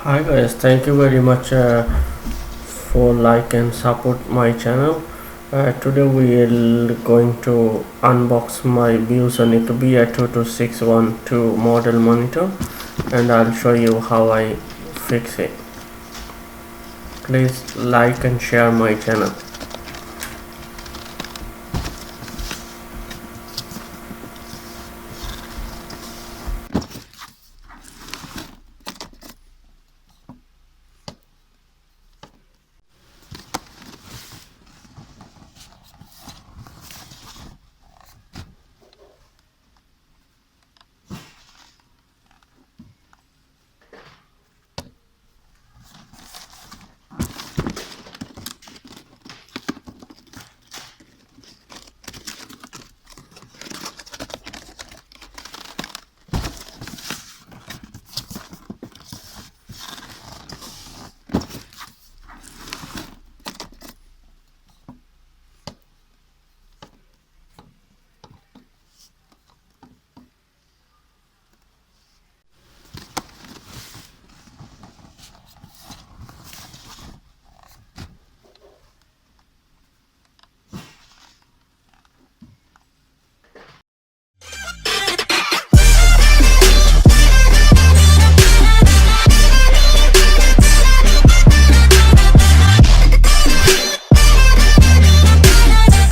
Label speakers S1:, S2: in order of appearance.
S1: Hi guys, thank you very much for like and support my channel. Today we are going to unbox my Viewsonic VA2261-2 model monitor, and I'll show you how I fix it. Please like and share my channel.